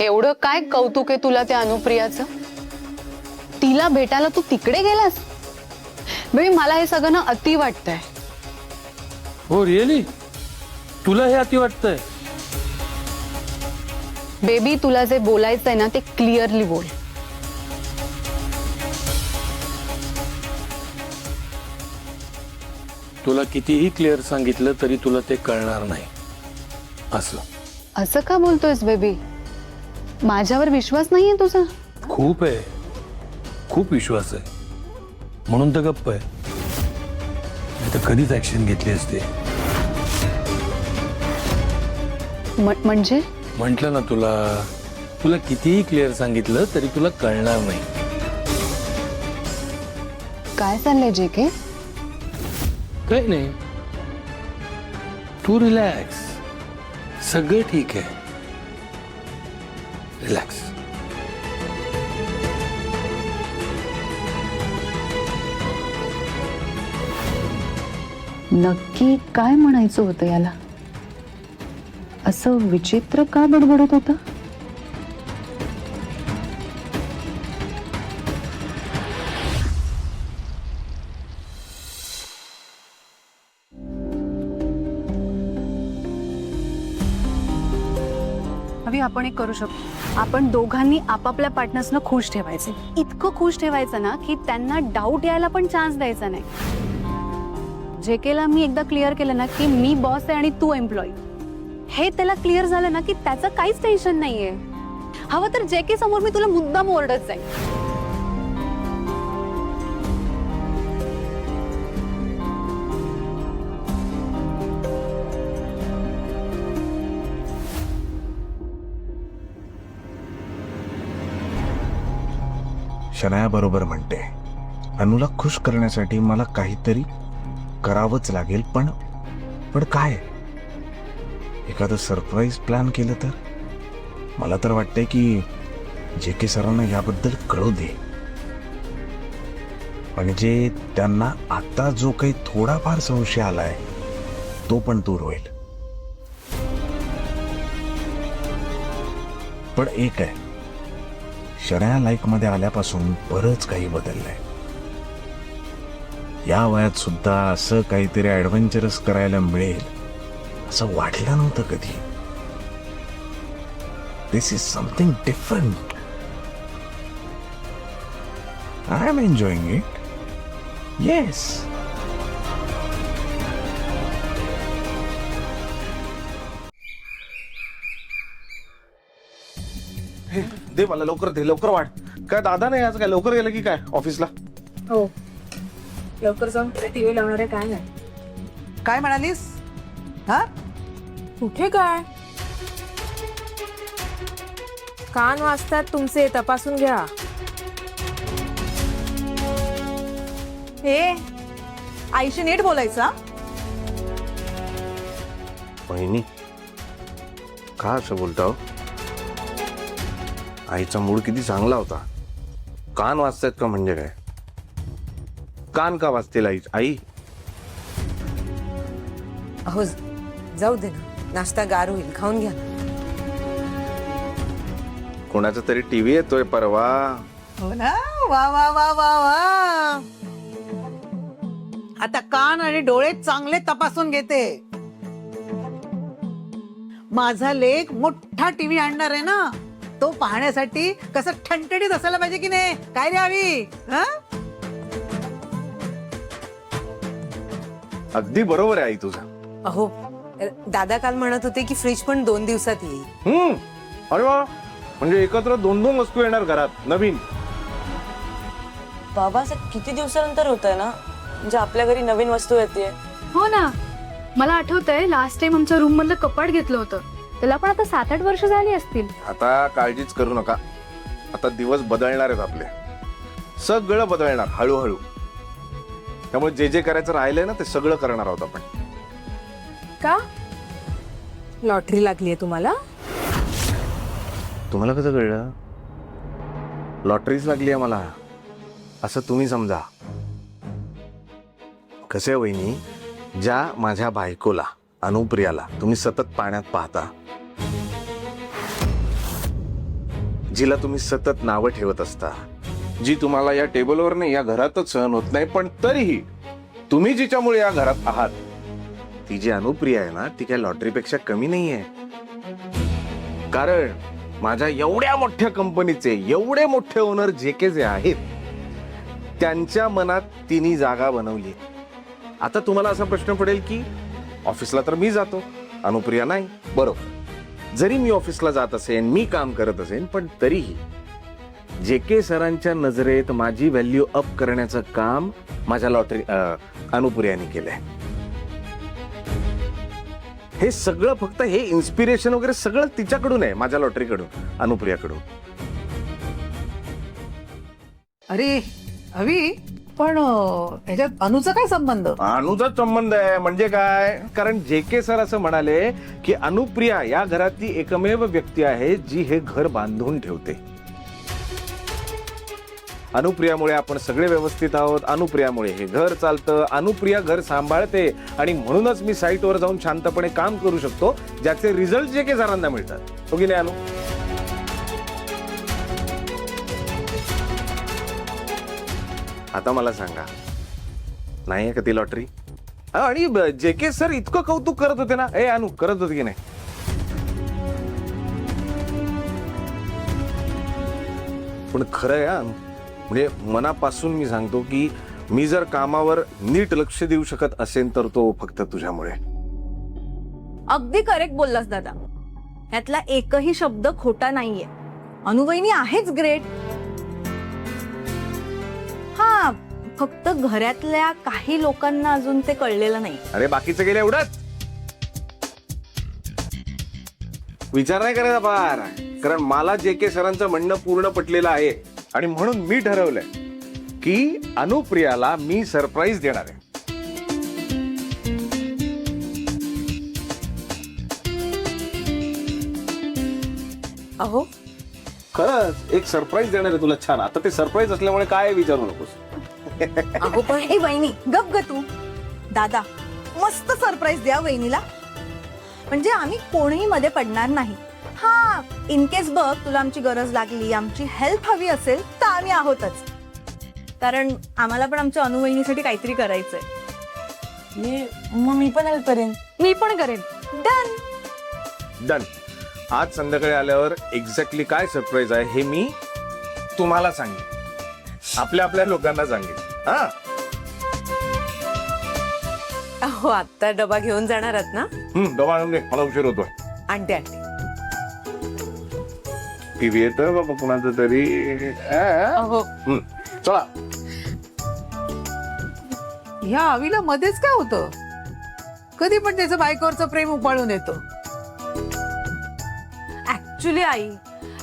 एवढं काय कौतुक आहे तुला त्या अनुप्रियाचं? तिला भेटायला तू तिकडे गेलास? बेबी मला हे सगळं ना अति वाटतंय. हो रिअली? तुला हे अति वाटतंय? बेबी तुला जे बोलायचंय ना ते क्लिअरली बोल. तुला कितीही क्लिअर सांगितलं तरी तुला ते कळणार नाही. असं का बोलतोयस बेबी? माझ्यावर विश्वास नाहीये तुझा? खूप आहे, खूप विश्वास आहे, म्हणून तर गप्प आहे. नाही तर कधीच ऍक्शन घेतली असते. म्हणजे म्हंटल ना तुला कितीही क्लिअर सांगितलं तरी तुला कळणार नाही. काय चाललंय जे के? काही नाही, तू रिलॅक्स, सगळं ठीक आहे. रिलॅक्स. नक्की काय म्हणायचं होतं याला? असं विचित्र का बडबडत होता? अभि आपण एक करू शकतो. आपण दोघांनी आपापल्या पार्टनर्सना खुश ठेवायचे. इतकं खुश ठेवायचं ना की त्यांना डाऊट यायला पण चान्स द्यायचा नाही. जेकेला मी एकदा क्लिअर केलं ना की मी बॉस आहे आणि तू एम्प्लॉई, हे त्याला क्लिअर झालं ना की त्याचं काहीच टेन्शन नाहीये. हवं तर जेके समोर मी तुला मुद्दाम ओरडत जाईल. शनाया बरोबर म्हणते. अनुला खुश करण्यासाठी मला काहीतरी करावंच लागेल. पण काय? एखादं सरप्राईज प्लॅन केलं तर? मला तर वाटतंय की जे के सरांना याबद्दल कळू दे, म्हणजे त्यांना आता जो काही थोडाफार संशय आलाय तो पण दूर होईल. पण एक आहे, शनाया लाईफ मध्ये आल्यापासून बरंच काही बदललंय. या वयात सुद्धा असं काहीतरी ऍडव्हेंचरस करायला मिळेल असं वाटलं नव्हतं कधी. This is something different. I am enjoying it. Yes. दे मला, लवकर दे, लवकर वाढ. काय दादा नाही आज? काय लवकर गेलं की काय ऑफिसला? हो, लवकर जाऊन टीव्ही लावणार आहे. काय नाही. काय म्हणालीस? हा, कुठे काय? कान वाजतात तुमचे, तपासून घ्या. हे आईशी नीट बोलायचा. वहिनी का असं बोलता हो? आईचा मूड किती चांगला होता. कान वाजतायत का म्हणजे काय? कान का वाजतील आई? अहो जाऊ दे ना, नाश्ता गार होईल, खाऊन घ्या. कोणाचा तरी टीव्ही येतोय परवा. हो ना. वा वा वा वा वा. आता कान आणि डोळे चांगले तपासून घेते. माझा लेक मोठा टीव्ही आणणार आहे ना, तो पाहण्यासाठी कसं ठणठणीत असायला पाहिजे की नाही? काय रे आवी? अगदी बरोबर आहे आई तुझं. अहो दादा काल म्हणत होते की फ्रीज पण 2 दिवसात येईल. अरे वा, म्हणजे एकत्र 2 वस्तू येणार घरात नवीन. बाबा असं किती दिवसानंतर होतंय ना, म्हणजे आपल्या घरी नवीन वस्तू येते. हो ना, मला आठवतंय लास्ट टाइम आमच्या रूम मधलं कपाट घेतलं होतं. त्याला पण आता 7-8 वर्ष झाली असतील. आता काळजीच करू नका. आता दिवस बदलणार आहेत आपले, सगळं बदलणार हळूहळू. त्यामुळे जे जे करायचं राहिलंय ना ते सगळं करणार आहोत आपण. का? लॉटरी लागलीये तुम्हाला? तुम्हाला कसं कळलं? लॉटरीच लागली आहे मला असं तुम्ही समजा. कसे वहिनी, ज्या माझ्या बायकोला अनुप्रियाला तुम्ही सतत पाण्यात पाहता, जिला तुम्ही सतत नावं ठेवत असता, जी तुम्हाला या टेबलवर नाही या घरातच सहन होत नाही, पण तरीही तुम्ही जिच्यामुळे या घरात आहात, ती जी अनुप्रिया आहे ना, ती काय लॉटरीपेक्षा कमी नाहीये. कारण माझ्या एवढ्या मोठ्या कंपनीचे एवढे मोठे ओनर जे आहेत, त्यांच्या मनात तिने जागा बनवली. आता तुम्हाला असा प्रश्न पडेल की ऑफिसला तर मी जातो, अनुप्रिया नाही. बरोबर, जरी मी ऑफिसला जात असेन, मी काम करत असेन, पण तरीही जे सरांच्या नजरेत माझी व्हॅल्यू अप करण्याचं काम माझ्या अनुप्रियाने केलंय. हे सगळं फक्त हे इन्स्पिरेशन वगैरे सगळं तिच्याकडून आहे, माझ्या लॉटरीकडून, अनुप्रियाकडून. अरे अवी, पण ह्याच्यात अनुचा काय संबंध? अनुचा संबंध आहे म्हणजे काय, कारण जे सर असं म्हणाले की अनुप्रिया या घरातली एकमेव व्यक्ती आहे जी हे घर बांधून ठेवते. अनुप्रियामुळे आपण सगळे व्यवस्थित आहोत, अनुप्रियामुळे हे घर चालतं, अनुप्रिया घर सांभाळते, आणि म्हणूनच मी साईटवर जाऊन शांतपणे काम करू शकतो, ज्याचे रिझल्ट जे सरांना मिळतात. हो की नाही अनु? आता मला सांगा, नाही आहे का ती लॉटरी? आणि जे सर इतकं कौतुक करत होते ना, ए अनु, करत होते की नाही? पण खरं आहे अनु, म्हणजे मनापासून मी सांगतो की मी जर कामावर नीट लक्ष देऊ शकत असेल तर तो फक्त तुझ्यामुळे. अगदी करेक्ट बोललास दादा, ह्यातला एकही शब्द खोटा नाहीये. अनुवहिनी आहेच ग्रेट. हा, फक्त घरातल्या काही लोकांना अजून ते कळलेलं नाही. अरे बाकीचं गेलं एवढंच विचार नाही करायचा फार, कारण मला जे सरांचं म्हणणं पूर्ण पटलेलं आहे, आणि म्हणून मी ठरवलंय की अनुप्रियाला मी सरप्राईज देणार आहे. अहो खरंच एक सरप्राईज देणार आहे तुला. छान. आता ते सरप्राईज असल्यामुळे काय विचारू नकोस. अगो पण ए वहिनी, गप ग तू. दादा, मस्त सरप्राईज द्या वहिनीला, म्हणजे आम्ही कोणीही मध्ये पडणार नाही. हा, इन केस बघ तुला आमची गरज लागली, आमची हेल्प हवी असेल तर आम्ही आहोतच, कारण आम्हाला पण आमच्या अनुवहिनीसाठी काहीतरी करायचंय. मग मी पण हेल्प करेन. मी पण करेन. Done done. आज संध्याकाळी आल्यावर एक्झॅक्टली काय सरप्राईज आहे हे मी तुम्हाला सांगेन, आपल्या लोकांना सांगेन. हा, अहो आत्ता डबा घेऊन जाणार आहात ना? डबा आणून दे, मला उशीर होतोय. आणते आणते. टीव्ही येतोय बाबा कुणाचं तरी. अहो चला. ह्या अवीला मध्येच काय होतं? कधी पण त्याचं बायकोवरचं प्रेम उपाळून येतो. ऍक्च्युली आई,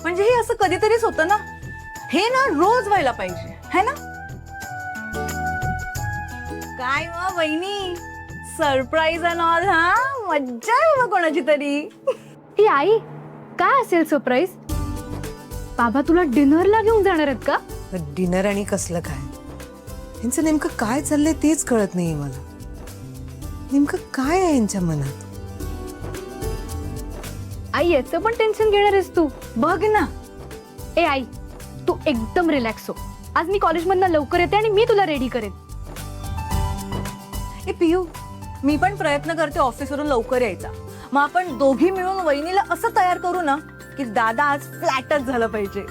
म्हणजे हे असं कधीतरीच होतं ना, हे ना रोज व्हायला पाहिजे, है ना? काय मग वहिनी, सरप्राईज अँड ऑल. हा, मज्जा आहे बाबा कोणाची तरी. ही आई, काय असेल सरप्राईज? बाबा तुला डिनरला घेऊन जाणार आहेत का? डिनर आणि कसलं काय, यांचं नेमकं काय चाललंय तेच कळत नाहीये मला. नेमकं काय आहे यांच्या मनात? आई, याचं पण टेन्शन घेणार आहेस तू? बघ ना. ए आई, तू एकदम रिलॅक्स हो. आज मी कॉलेजमधनं लवकर येते आणि मी तुला रेडी करेन. ए पियू, मी पण प्रयत्न करते ऑफिसवरून लवकर यायचा. मग आपण दोघी मिळून वहिनीला असं तयार करू ना की दादा आज फ्लॅटच झालं पाहिजे.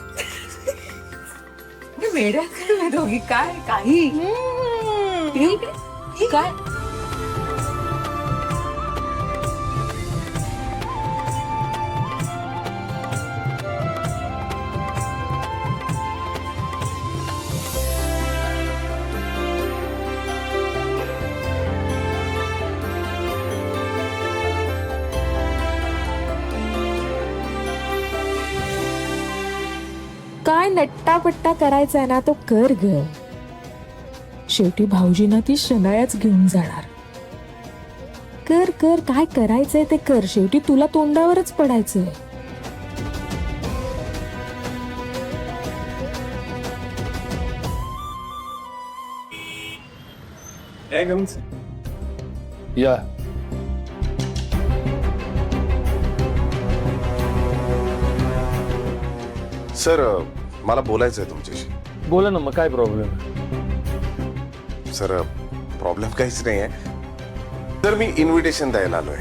वेड्या दोघी काय काही काय. काय नट्टापट्टा करायचा ना तो कर ग. शेवटी भाऊजींना ती शनायाच घेऊन जाणार. कर कर, काय करायचंय ते कर. शेवटी तुला तोंडावरच पडायचंय. या सर मला बोलायचं आहे तुमच्याशी. बोला ना, मग काय प्रॉब्लेम? सर प्रॉब्लेम काहीच नाही आहे. तर मी इन्व्हिटेशन द्यायला आलोय.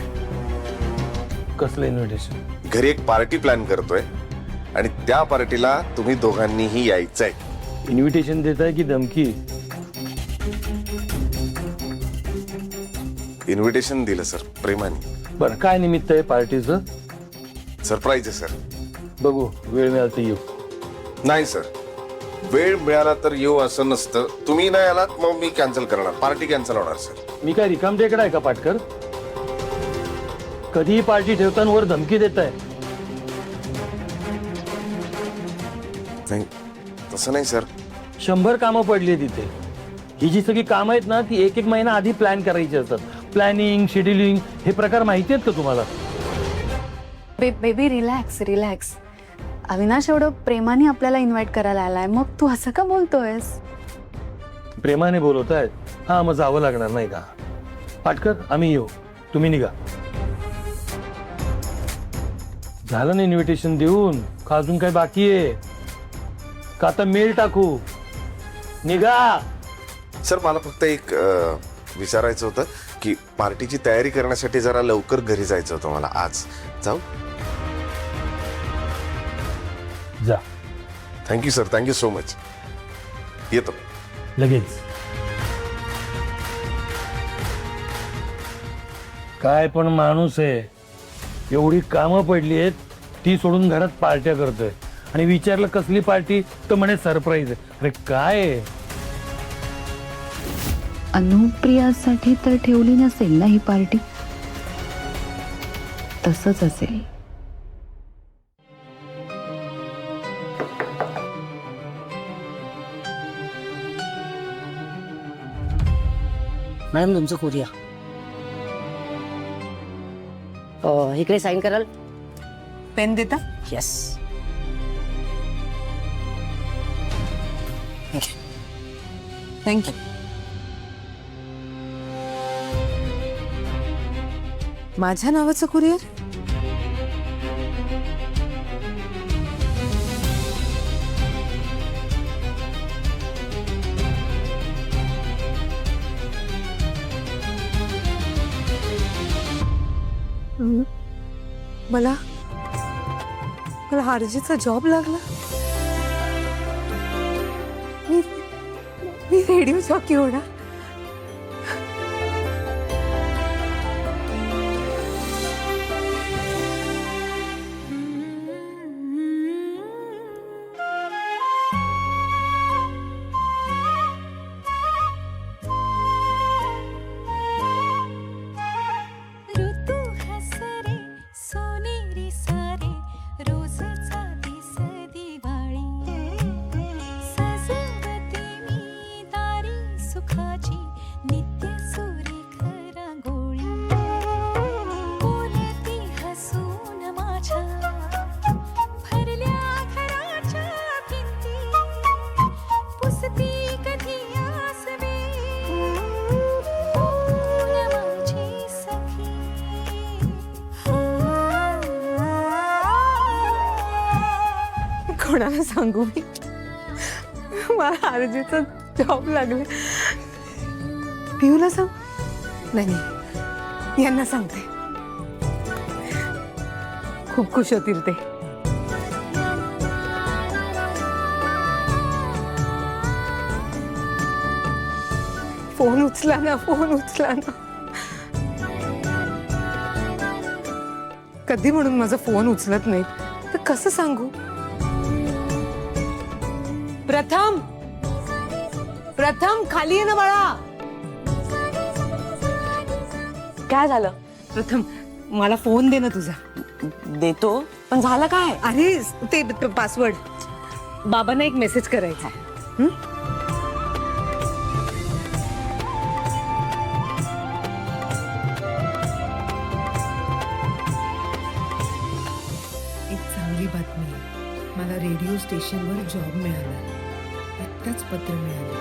कसलं इन्व्हिटेशन? घरी एक पार्टी प्लॅन करतोय आणि त्या पार्टीला तुम्ही दोघांनीही यायचंय. इन्व्हिटेशन देत आहे की धमकी? इन्व्हिटेशन दिलं सर, प्रेमाने. बरं, काय निमित्त आहे पार्टीचं? सरप्राईज आहे सर. बघू, वेळ मिळाला तर येऊ. नाही सर, वेळ मिळाला तर येऊ असं नसतं. तुम्ही नाही आलात मग मी कॅन्सल करणार, पार्टी कॅन्सल होणार सर. मी काय रिकाम टेकडा आहे का पाटकर? कधीही पार्टी ठेवताना वर धमकी देत आहे. नाही तसं नाही सर. 100 कामं पडली आहे तिथे. ही जी सगळी कामं आहेत ना, ती एक महिना आधी प्लॅन करायची असतात. प्लॅनिंग, शेड्युलिंग हे प्रकार माहिती आहेत का तुम्हाला? Baby relax relax. अविनाश एवढं प्रेमाने आपल्याला इन्व्हाइट करायला आलाय, मग तू असं का बोलतोयस? प्रेमाने बोलवत आहेत. हा, मग जावं लागणार नाही का? पाटकर, आम्ही येऊ, तुम्ही निघा. झालं ना इन्व्हिटेशन देऊन? का अजून काय बाकी आहे? का आता मेल टाकू? निघा. सर मला फक्त एक विचारायचं होतं की पार्टीची तयारी करण्यासाठी जरा लवकर घरी जायचं होतं मला. आज जाऊ? जा. Thank you sir, thank you so much. येतो लगेच. काय पण माणूस आहे. एवढी कामं पडली आहेत, ती सोडून घरात पार्ट्या करतोय. आणि विचारलं कसली पार्टी, तर म्हणे सरप्राईज आहे. अरे काय आहे? अनुप्रियासाठी तर ठेवली नसेल ना ही पार्टी? तसंच असेल. मॅडम तुमचं कुरिया. इकडे साईन कराल? पेन देता? येस. थँक्यू. माझ्या नावाचं कुरिअर? मला मला आरजीचा जॉब लागला. मी रेडिओ जॉकी होणार. कोणाला सांगू मी? मला आरजीचा जॉब लागला. पिऊला सांग? नाही, यांना सांगते. खूप खुश होतील ते. फोन उचला ना, फोन उचला ना. कधी म्हणून माझा फोन उचलत नाही तर कसं सांगू? प्रथम, प्रथम खाली आहे ना बाळा? काय झालं? प्रथम मला फोन दे ना तुझा. देतो, पण झालं काय? अरे ते पासवर्ड बाबांना एक मेसेज करायचा. एक चांगली बातमी आहे. मला रेडिओ स्टेशनवर जॉब मिळाला. आत्ताच पत्र मिळालं.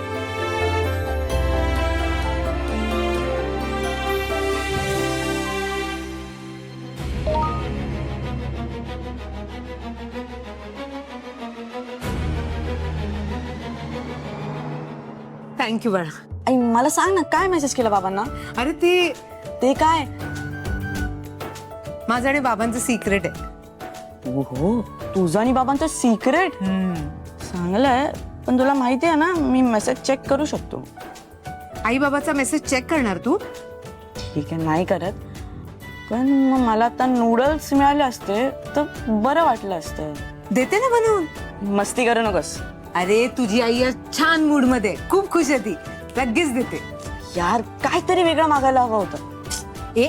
थँक्यू बाळा. आई मला सांग ना काय मेसेज केला बाबांना. अरे ती ते काय. माझं आणि बाबांचं सिक्रेट आहे. हो तुझं आणि बाबांचं सिक्रेट. चांगलंय पण तुला माहिती आहे ना मी मेसेज चेक करू शकतो. आई बाबाचा मेसेज चेक करणार तू? ठीक आहे नाही करत पण मग मला आता नूडल्स मिळाले असते तर बरं वाटलं असतं. देते ना बनवून. मस्ती करू नकोस. अरे तुझी आई आज छान मूड मध्ये, खूप खुश आहे ती, लगेच देते. यार काहीतरी वेगळं मागायला हवं होतं. ए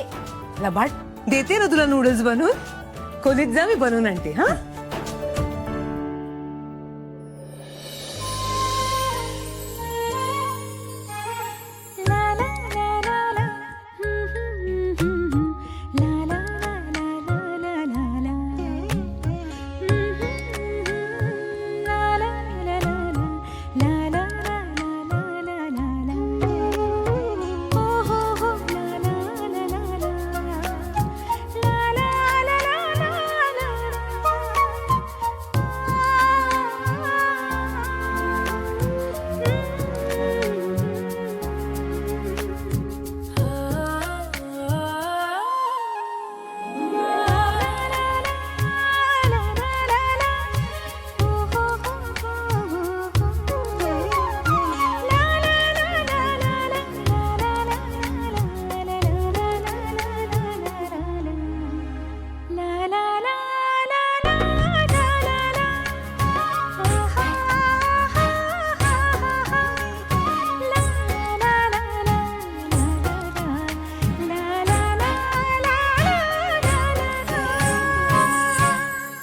लबाड, देते ना तुला नूडल्स बनवून. खोलीत जा, मी बनवून आणते. हा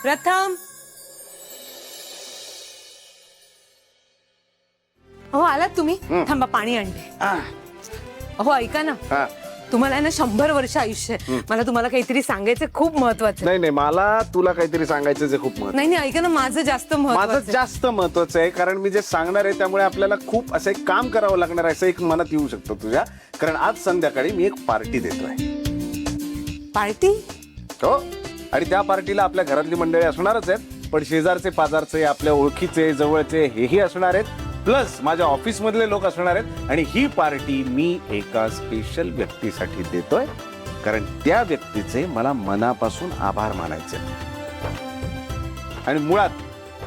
प्रथम. हो आलात तुम्ही. थांबा पाणी आणते. हो ऐका ना, हा. तुम्हाला आहे ना 100 वर्ष आयुष्य आहे. मला तुम्हाला काहीतरी सांगायचं खूप महत्वाचं आहे. नाही मला तुला काहीतरी सांगायचं जे खूप महत्त्वाचं. नाही ऐका ना, माझं जास्त माझं महत्वाचं आहे. जास्त महत्वाचं आहे कारण मी जे सांगणार आहे त्यामुळे आपल्याला खूप असं एक काम करावं लागणार आहे असं एक मनात येऊ शकतं तुझ्या. कारण आज संध्याकाळी मी एक पार्टी देतोय. पार्टी? हो आणि त्या पार्टीला आपल्या घरातली मंडळी असणारच आहेत पण शेजारचे पाजारचे आपल्या ओळखीचे जवळचे हेही असणार आहेत. प्लस माझ्या ऑफिस मधले लोक असणार आहेत आणि ही पार्टी मी एका स्पेशल व्यक्तीसाठी देतोय कारण त्या व्यक्तीचे मला मनापासून आभार मानायचे आणि मुळात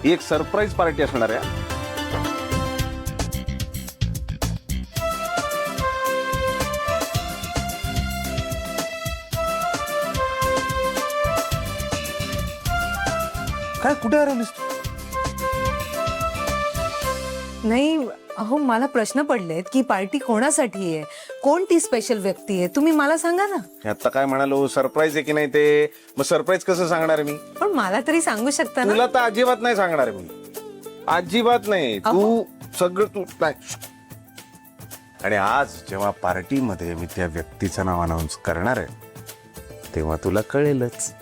ही एक सरप्राईज पार्टी असणार आहे. काय कुठे हरवलीस तू? नाही अहो, मला प्रश्न पडलेत की पार्टी कोणासाठी आहे, कोण ती स्पेशल व्यक्ती आहे, तुम्ही मला सांगा ना. आता काय म्हणालो सरप्राईज आहे की नाही ते. मग सरप्राईज कसं सांगणार मी. पण मला तरी सांगू शकता ना. तुला तर अजिबात नाही सांगणार मी. अजिबात नाही. तू सगळं तू नाही. आणि आज जेव्हा पार्टीमध्ये मी त्या व्यक्तीचं नाव अनाऊन्स करणार आहे तेव्हा तुला कळेलच.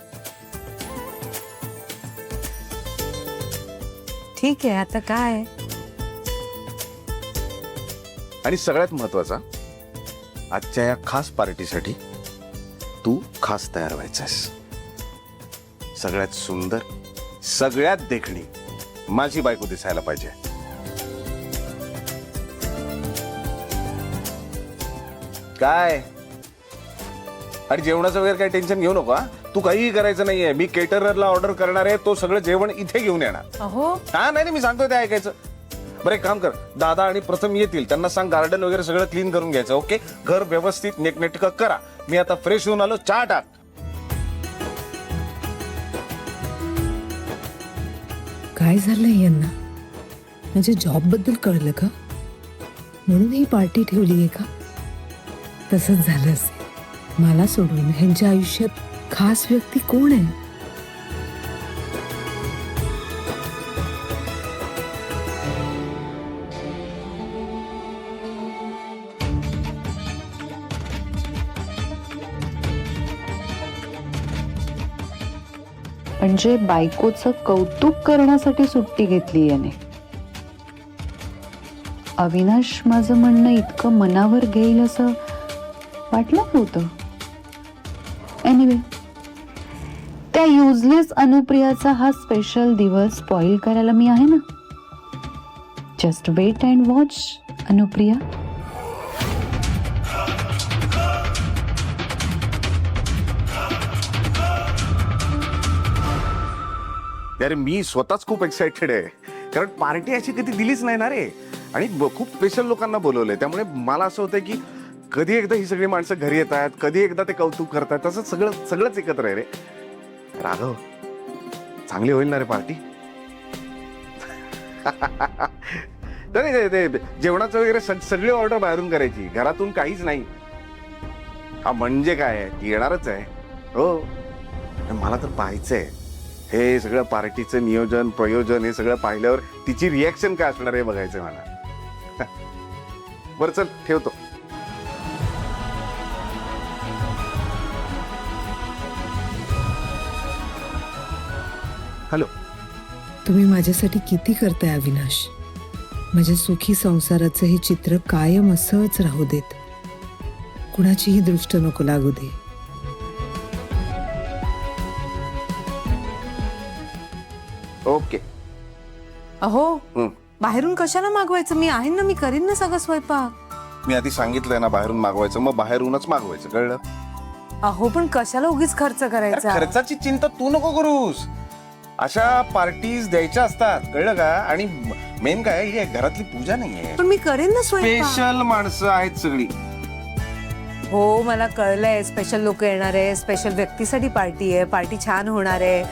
ठीक आहे, आता काय. आणि सगळ्यात महत्वाचा आजच्या या खास पार्टीसाठी तू खास तयार व्हायचंस. सगळ्यात सुंदर सगळ्यात देखणी माझी बायको दिसायला पाहिजे. काय आणि जेवणाचं वगैरे काही टेन्शन घेऊ नका. तू काहीही करायचं नाहीये. मी केटररला ऑर्डर करणार आहे. तो सगळं जेवण इथे घेऊन येणार. अहो हा नाही मी सांगतोय ते ऐकायचं. बरं एक काम कर, दादा आणि प्रथम येतील, त्यांना सांग गार्डन वगैरे सगळं क्लीन करून घ्यायचं. ओके घर व्यवस्थित नेटनेटकं करा. मी आता फ्रेश होऊन आलो. चहा टाक. काय झालंय यांना? म्हणजे जॉब बद्दल कळलं का? म्हणून ही पार्टी ठेवली आहे का? तसंच झालं असेल. मला सोडून ह्यांच्या आयुष्यात खास व्यक्ती कोण आहे? म्हणजे बायकोचं कौतुक करण्यासाठी सुट्टी घेतली याने. अविनाश माझं म्हणणं इतकं मनावर घेईल असं वाटलं नव्हतं. एनिवे, त्या युजलेस अनुप्रियाचा हा स्पेशल दिवस स्पॉइल करायला मी आहे ना. Just wait and watch Anupriya. अरे मी स्वतःच खूप एक्साइटेड आहे, कारण पार्टी अशी कधी दिलीच नाही ना रे. आणि खूप स्पेशल लोकांना बोलवलंय, त्यामुळे मला असं होतंय की कधी एकदा ही सगळी माणसं घरी येत आहेत, कधी एकदा ते कौतुक करतात, तसं सगळंच एकत्र आहे रे. राघव, चांगली होईल ना रे पार्टी? ते जेवणाचं वगैरे सगळी ऑर्डर बाहेरून करायची, घरातून काहीच नाही. हा म्हणजे काय आहे, येणारच आहे. हो, मला तर पाहायचंय हे सगळं पार्टीचं नियोजन प्रयोजन. हे सगळं पाहिल्यावर तिची रिॲक्शन काय असणार हे बघायचंय मला. बरं चल, ठेवतो. हॅलो. तुम्ही माझ्यासाठी किती करताय अविनाश. माझ्या सुखी संसाराचं हे चित्र कायम असंच राहू देत. कुणाचीही दृष्ट नको लागू दे. ओके. अहो, हं. बाहेरून कशाला मागवायचं? मी आहे ना, मी करीन ना सगळं स्वयंपाक. मी आधी सांगितलंय ना बाहेरून मागवायचं, मग बाहेरूनच मागवायचं, कळलं? अहो पण कशाला उगीच खर्च अरे, करायचा? खर्चाची चिंता तू नको करूस. अशा पार्टीज द्यायच्या असतात, कळलं का? आणि मेन काय, ही घरातली पूजा नाहीये, पण मी करेन ना स्वयंपाक. स्पेशल माणसं आहेत सगळी. हो, मला कळलंय. स्पेशल लोक येणार आहे, स्पेशल व्यक्तीसाठी पार्टी आहे, पार्टी छान होणार आहे,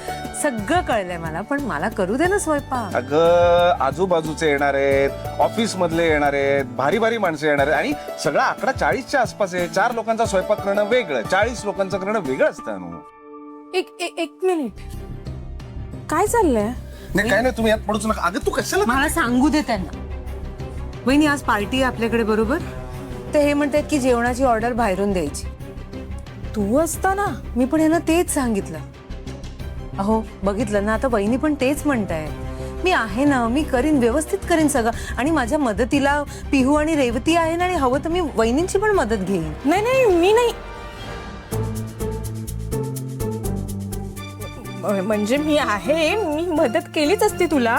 सगळं कळलंय मला. पण मला करू दे ना स्वयंपाक. अगं, आजूबाजूचे येणार आहेत, ऑफिस मधले येणार आहेत, भारी भारी माणसं येणार आहेत, आणि सगळा आकडा 40च्या आसपास आहे. 4 लोकांचा स्वयंपाक करणं वेगळं, 40 लोकांचं करणं वेगळं असतं. एक मिनिट, काय चाललंय? नाही काय नाही, तुम्ही यात पडूच नका. अगं तू कशाला? मला सांगू दे त्यांना. वहिनी, आज पार्टी आहे आपल्याकडे, बरोबर? ते हे म्हणतात की जेवणाची ऑर्डर बाहेरून द्यायची. तू असताना मी पण यांना तेच सांगितलं. अहो, बघितलं ना, आता वहिनी पण तेच म्हणताय. मी आहे ना, मी करीन, व्यवस्थित करीन सगळं. आणि माझ्या मदतीला पिहू आणि रेवती आहे ना, आणि हवं तर मी वहिनींची पण मदत घेईन. नाही, मी नाही. म्हणजे मी आहे, मी मदत केलीच असती तुला.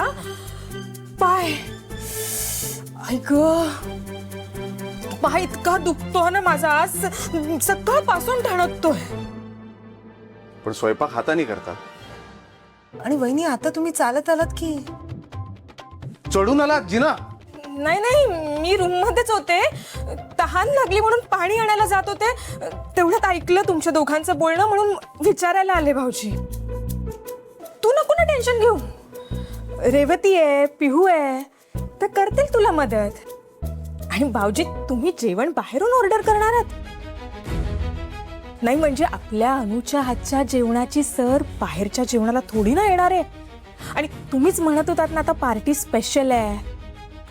पाय, ऐक, पाय इतका दुखतो ना माझा, आज सकाळपासून ठणकतोय. पण स्वयंपाक हाताने करतात. आणि वहिनी, आता तुम्ही चालत आलात की चढून आला जिना? नाही, मी रूम मध्येच होते, तहान लागली म्हणून पाणी आणायला जात होते. तेवढ्यात ऐकलं तुमच्या दोघांचं बोलणं, म्हणून विचारायला आले भाऊजी. तू नको ना टेन्शन घेऊ, रेवती आहे, पिहू आहे, तर करतील तुला मदत. आणि भाऊजी, तुम्ही जेवण बाहेरून ऑर्डर करणार आहात? नाही, म्हणजे आपल्या अनुच्या हातच्या जेवणाची सर बाहेरच्या जेवणाला थोडी ना येणार आहे. आणि तुम्हीच म्हणत होतात ना, आता पार्टी स्पेशल आहे,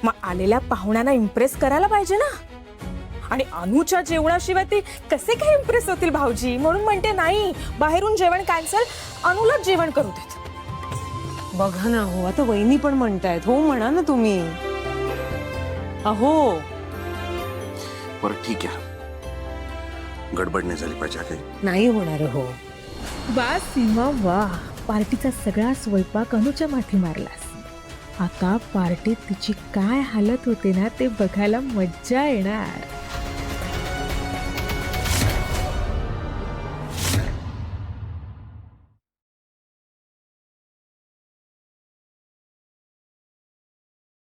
मग आलेल्या पाहुण्यांना इम्प्रेस करायला पाहिजे ना. आणि अनुच्या जेवणाशिवाय ती कसे काय इम्प्रेस होतील भाऊजी? म्हणून म्हणते, नाही, बाहेरून जेवण कॅन्सल, अनुलाच जेवण करू देत. बघा ना. हो, आता वहिनी पण म्हणतायत. हो म्हणा ना तुम्ही. अहो, बरं ठीक आहे, गडबड नाही झाली पाहिजे काही. नाही होणार. हो, वा सीमा वा, पार्टीचा सगळा स्वयंपाक अनुच्या माथी मारलास. आता पार्टीत तिची काय हालत होते ना, ते बघायला मज्जा येणार.